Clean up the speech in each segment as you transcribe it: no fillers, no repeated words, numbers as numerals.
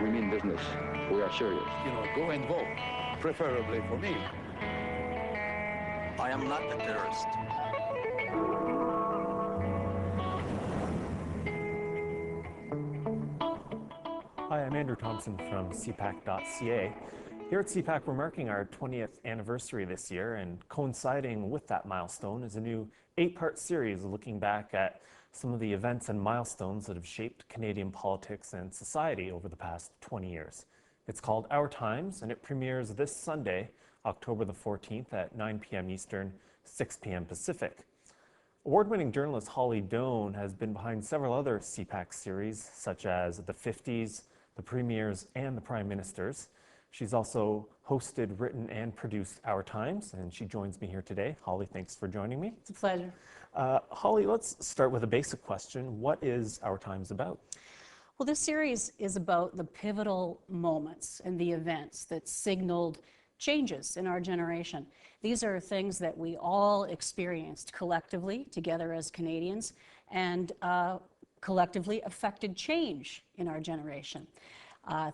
We mean business. We are serious. You know, go and vote, preferably for me. I am not a terrorist. Hi, I'm Andrew Thomson from CPAC.ca. Here at CPAC, we're marking our 20th anniversary this year, and coinciding with that milestone is a new 8-part series looking back at some of the events and milestones that have shaped Canadian politics and society over the past 20 years. It's called Our Times, and it premieres this Sunday, October the 14th at 9 p.m. Eastern, 6 p.m. Pacific. Award-winning journalist Holly Doan has been behind several other CPAC series, such as The 50s, The Premiers, and The Prime Ministers. She's also hosted, written, and produced Our Times, and she joins me here today. Holly, thanks for joining me. It's a pleasure. Holly, let's start with a basic question. What is Our Times about? Well, this series is about the pivotal moments and the events that signaled changes in our generation. These are things that we all experienced collectively, together as Canadians, and collectively affected change in our generation.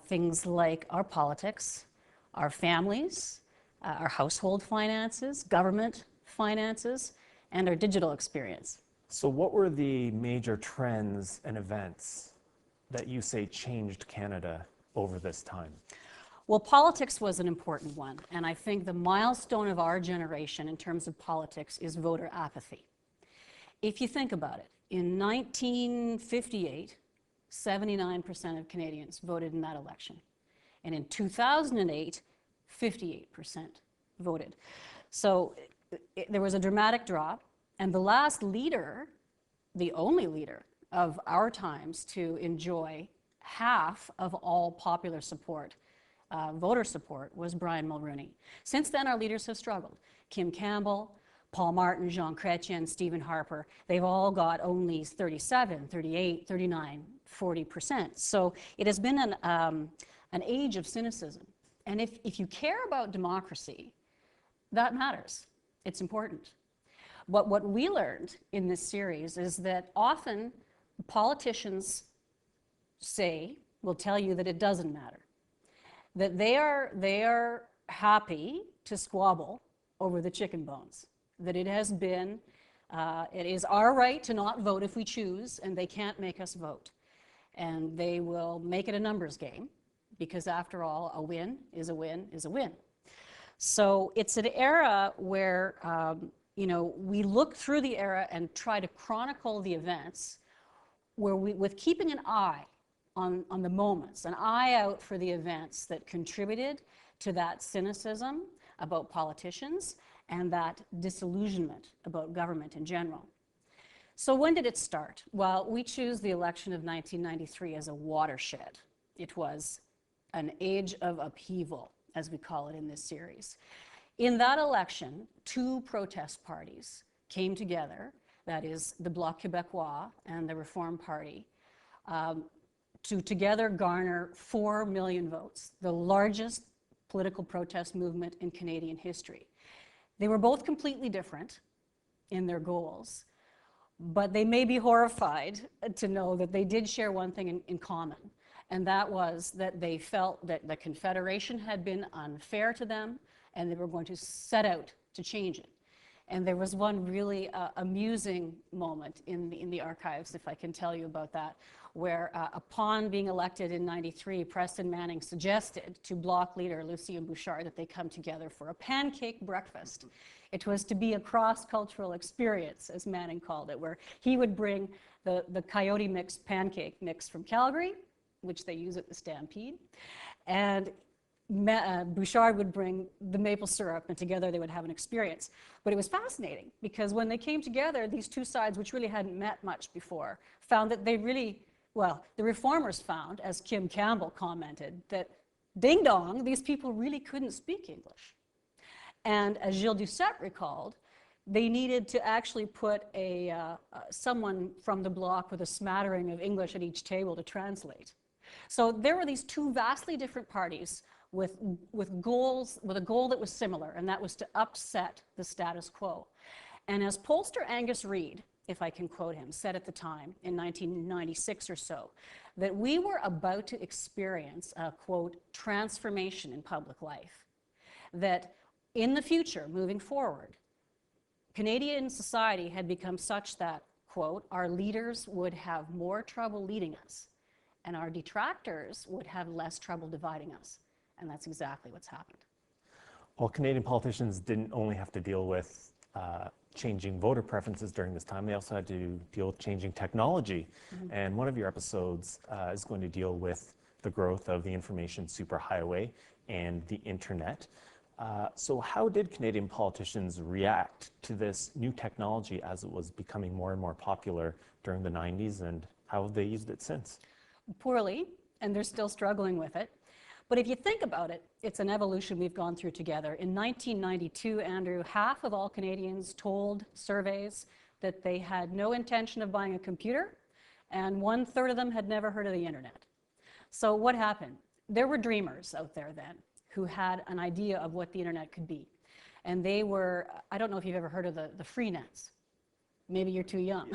Things like our politics, our families, our household finances, government finances, and our digital experience. So what were the major trends and events that you say changed Canada over this time? Well, politics was an important one, and I think the milestone of our generation in terms of politics is voter apathy. If you think about it, in 1958, 79% of Canadians voted in that election. And in 2008, 58% voted. So there was a dramatic drop, and the last leader, the only leader of our times to enjoy half of all popular support, voter support, was Brian Mulroney. Since then, our leaders have struggled. Kim Campbell, Paul Martin, Jean Chrétien, Stephen Harper, they've all got only 37, 38, 39, 40%. So it has been an age of cynicism. And if you care about democracy, that matters. It's important. But what we learned in this series is that often politicians will tell you that it doesn't matter. That they are happy to squabble over the chicken bones. That it has been, it is our right to not vote if we choose, and they can't make us vote. And they will make it a numbers game, because after all, a win is a win is a win. So it's an era where, we look through the era and try to chronicle the events where with keeping an eye on the moments, an eye out for the events that contributed to that cynicism about politicians and that disillusionment about government in general. So when did it start? Well, we choose the election of 1993 as a watershed. It was an age of upheaval, as we call it in this series. In that election, 2 protest parties came together, that is the Bloc Québécois and the Reform Party, to together garner 4 million votes, the largest political protest movement in Canadian history. They were both completely different in their goals, but they may be horrified to know that they did share one thing in common, and that was that they felt that the Confederation had been unfair to them, and they were going to set out to change it. And there was one really amusing moment in the archives, if I can tell you about that, where upon being elected in '93, Preston Manning suggested to Bloc leader Lucien Bouchard that they come together for a pancake breakfast. It was to be a cross-cultural experience, as Manning called it, where he would bring the coyote mix pancake mix from Calgary, which they use at the Stampede, and Bouchard would bring the maple syrup, and together they would have an experience. But it was fascinating, because when they came together, these two sides, which really hadn't met much before, found that they really, well, the reformers found, as Kim Campbell commented, that ding dong, these people really couldn't speak English. And as Gilles Doucette recalled, they needed to actually put someone from the Bloc with a smattering of English at each table to translate. So there were these two vastly different parties with a goal that was similar, and that was to upset the status quo. And as pollster Angus Reid if I can quote him, said at the time in 1996 or so, that we were about to experience a, quote, transformation in public life. That in the future, moving forward, Canadian society had become such that, quote, our leaders would have more trouble leading us and our detractors would have less trouble dividing us. And that's exactly what's happened. Well, Canadian politicians didn't only have to deal with changing voter preferences during this time, they also had to deal with changing technology. And one of your episodes is going to deal with the growth of the information superhighway and the internet. So how did Canadian politicians react to this new technology as it was becoming more and more popular during the 90s, and how have they used it since? Poorly, and they're still struggling with it. But if you think about it, it's an evolution we've gone through together. In 1992, Andrew, half of all Canadians told surveys that they had no intention of buying a computer, and 1/3 of them had never heard of the internet. So what happened? There were dreamers out there then who had an idea of what the internet could be. And they were, I don't know if you've ever heard of the free nets. Maybe you're too young.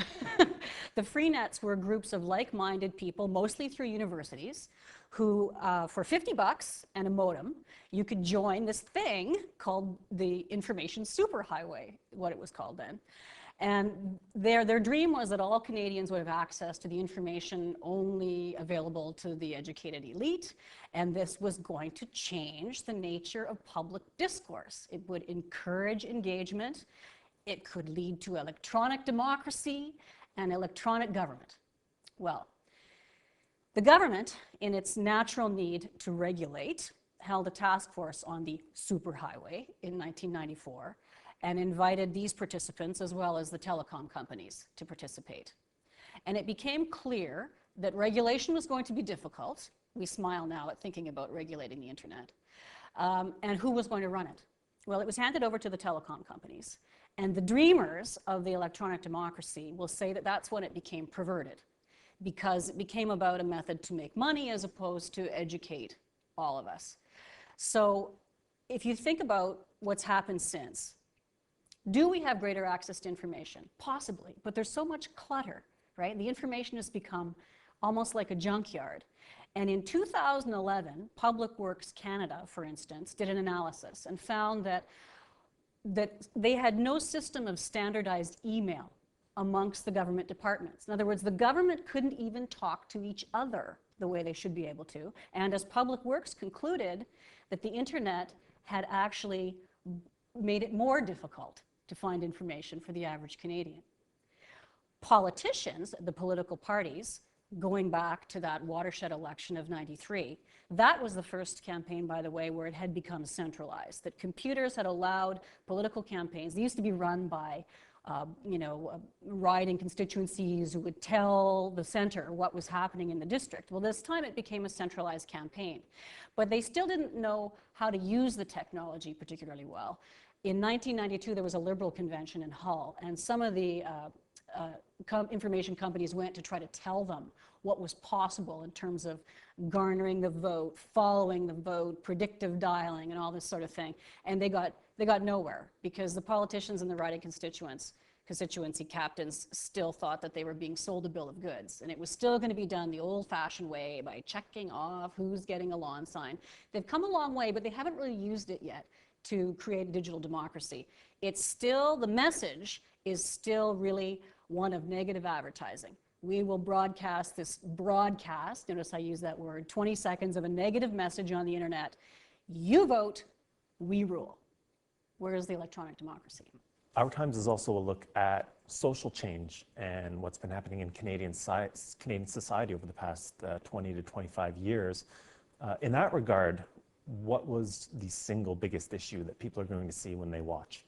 The free nets were groups of like-minded people, mostly through universities, who, for $50 and a modem, you could join this thing called the information superhighway, what it was called then. And their dream was that all Canadians would have access to the information only available to the educated elite, and this was going to change the nature of public discourse. It would encourage engagement. It could lead to electronic democracy and electronic government. Well, the government, in its natural need to regulate, held a task force on the superhighway in 1994 and invited these participants, as well as the telecom companies, to participate. And it became clear that regulation was going to be difficult. We smile now at thinking about regulating the internet. And who was going to run it? Well, it was handed over to the telecom companies. And the dreamers of the electronic democracy will say that that's when it became perverted, because it became about a method to make money as opposed to educate all of us. So if you think about what's happened since, do we have greater access to information? Possibly, but there's so much clutter, right? The information has become almost like a junkyard. And in 2011, Public Works Canada, for instance, did an analysis and found that they had no system of standardized email amongst the government departments. In other words, the government couldn't even talk to each other the way they should be able to. And as Public Works concluded, that the internet had actually made it more difficult to find information for the average Canadian. Politicians, the political parties, going back to that watershed election of '93, that was the first campaign, by the way, where it had become centralized, that computers had allowed political campaigns. They used to be run by riding constituencies who would tell the center what was happening in the district. Well, this time it became a centralized campaign. But they still didn't know how to use the technology particularly well. In 1992, there was a Liberal convention in Hull, and some of the information companies went to try to tell them what was possible in terms of garnering the vote, following the vote, predictive dialing, and all this sort of thing. And they got nowhere, because the politicians and the riding constituency captains still thought that they were being sold a bill of goods, and it was still going to be done the old-fashioned way by checking off who's getting a lawn sign. They've come a long way, but they haven't really used it yet to create digital democracy. It's still, the message is still really one of negative advertising. We will broadcast this broadcast, notice I use that word, 20 seconds of a negative message on the internet. You vote, we rule. Where is the electronic democracy? Our Times is also a look at social change and what's been happening in Canadian society over the past 20 to 25 years. In that regard, what was the single biggest issue that people are going to see when they watch?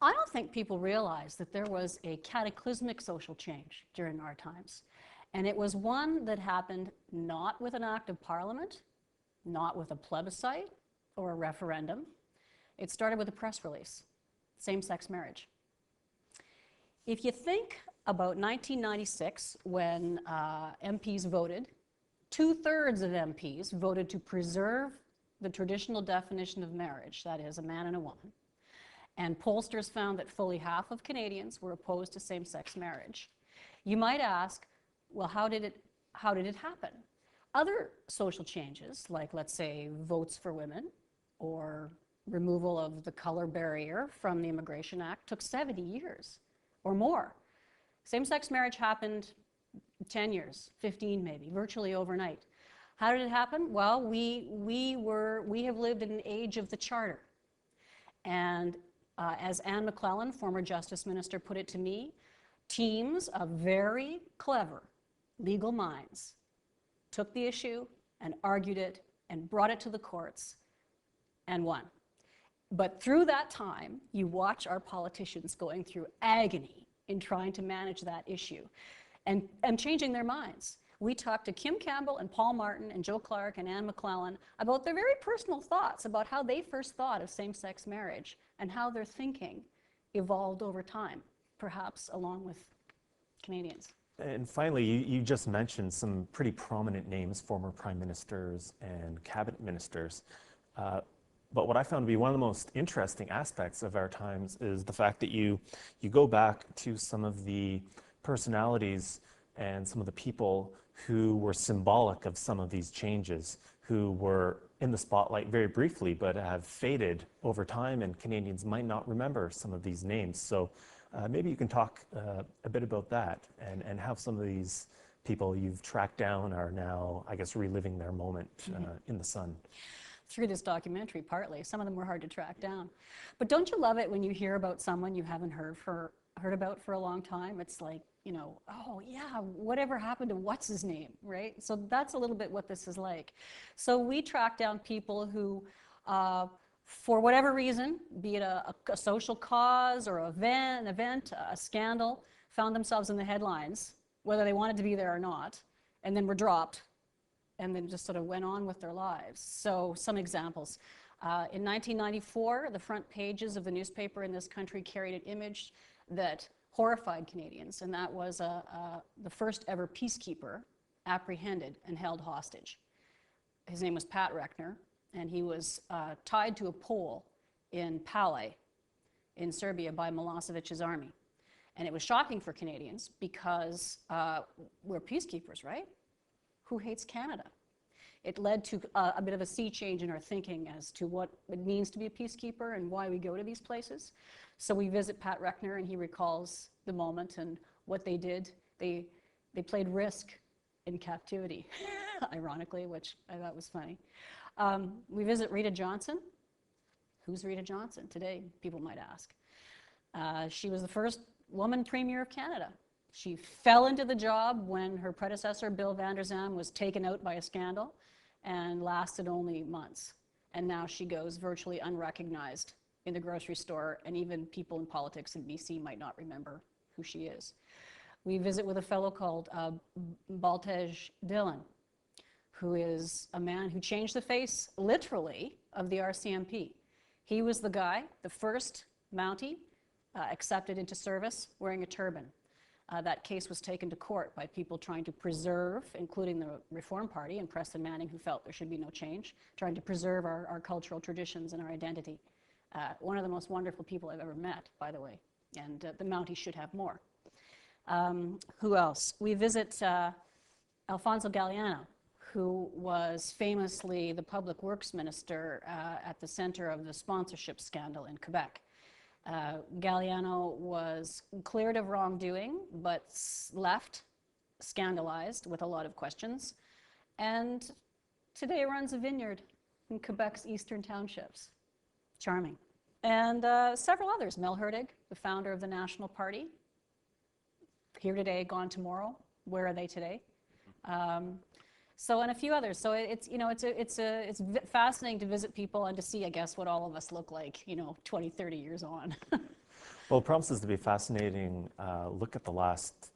I don't think people realize that there was a cataclysmic social change during our times. And it was one that happened not with an act of parliament, not with a plebiscite or a referendum. It started with a press release, same-sex marriage. If you think about 1996, when MPs voted, 2/3 of MPs voted to preserve the traditional definition of marriage, that is, a man and a woman. And pollsters found that fully half of Canadians were opposed to same-sex marriage. You might ask, well, how did it happen? Other social changes, like let's say votes for women or removal of the color barrier from the Immigration Act, took 70 years or more. Same-sex marriage happened 10 years, 15 maybe, virtually overnight. How did it happen? Well, we have lived in an age of the Charter. And as Anne McClellan, former Justice Minister, put it to me, teams of very clever legal minds took the issue and argued it and brought it to the courts and won. But through that time, you watch our politicians going through agony in trying to manage that issue and changing their minds. We talked to Kim Campbell and Paul Martin and Joe Clark and Anne McClellan about their very personal thoughts about how they first thought of same-sex marriage and how their thinking evolved over time, perhaps along with Canadians. And finally, you just mentioned some pretty prominent names, former prime ministers and cabinet ministers. But what I found to be one of the most interesting aspects of our times is the fact that you go back to some of the personalities and some of the people who were symbolic of some of these changes, who were in the spotlight very briefly, but have faded over time, and Canadians might not remember some of these names. So maybe you can talk a bit about that and how some of these people you've tracked down are now, I guess, reliving their moment in the sun. Through this documentary, partly. Some of them were hard to track down. But don't you love it when you hear about someone you haven't heard about for a long time? It's like, you know, oh yeah, whatever happened to what's his name, right? So that's a little bit what this is like. So we track down people who, for whatever reason, be it a social cause or an event, a scandal, found themselves in the headlines, whether they wanted to be there or not, and then were dropped, and then just sort of went on with their lives. So some examples. In 1994, the front pages of the newspaper in this country carried an image that horrified Canadians, and that was the first ever peacekeeper apprehended and held hostage. His name was Pat Reckner, and he was tied to a pole in Palais in Serbia by Milosevic's army. And it was shocking for Canadians because we're peacekeepers, right? Who hates Canada? It led to a bit of a sea change in our thinking as to what it means to be a peacekeeper and why we go to these places. So we visit Pat Reckner, and he recalls the moment and what they did. They played Risk in captivity, ironically, which I thought was funny. We visit Rita Johnson. Who's Rita Johnson today, people might ask. She was the first woman Premier of Canada. She fell into the job when her predecessor, Bill Vander Zalm, was taken out by a scandal and lasted only months. And now she goes virtually unrecognized in the grocery store, and even people in politics in BC might not remember who she is. We visit with a fellow called Baltej Dillon, who is a man who changed the face, literally, of the RCMP. He was the guy, the first Mountie accepted into service wearing a turban. That case was taken to court by people trying to preserve, including the Reform Party and Preston Manning, who felt there should be no change, trying to preserve our cultural traditions and our identity. One of the most wonderful people I've ever met, by the way, and the Mounties should have more. Who else? We visit Alfonso Galeano, who was famously the public works minister at the center of the sponsorship scandal in Quebec. Galeano was cleared of wrongdoing, but left scandalized with a lot of questions, and today runs a vineyard in Quebec's eastern townships. Charming. And several others. Mel Hurtig, the founder of the National Party, here today, gone tomorrow. Where are they today? So, and a few others. So it's, you know, it's fascinating to visit people and to see, I guess, what all of us look like, you know, 20, 30 years on. Well, it promises to be a fascinating look at the last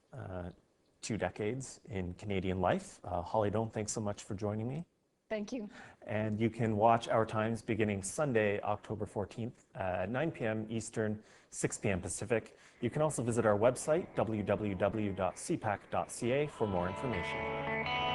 2 decades in Canadian life. Holly Doan, thanks so much for joining me. Thank you. And you can watch Our Times beginning Sunday, October 14th at 9 p.m. Eastern, 6 p.m. Pacific. You can also visit our website, www.cpac.ca, for more information.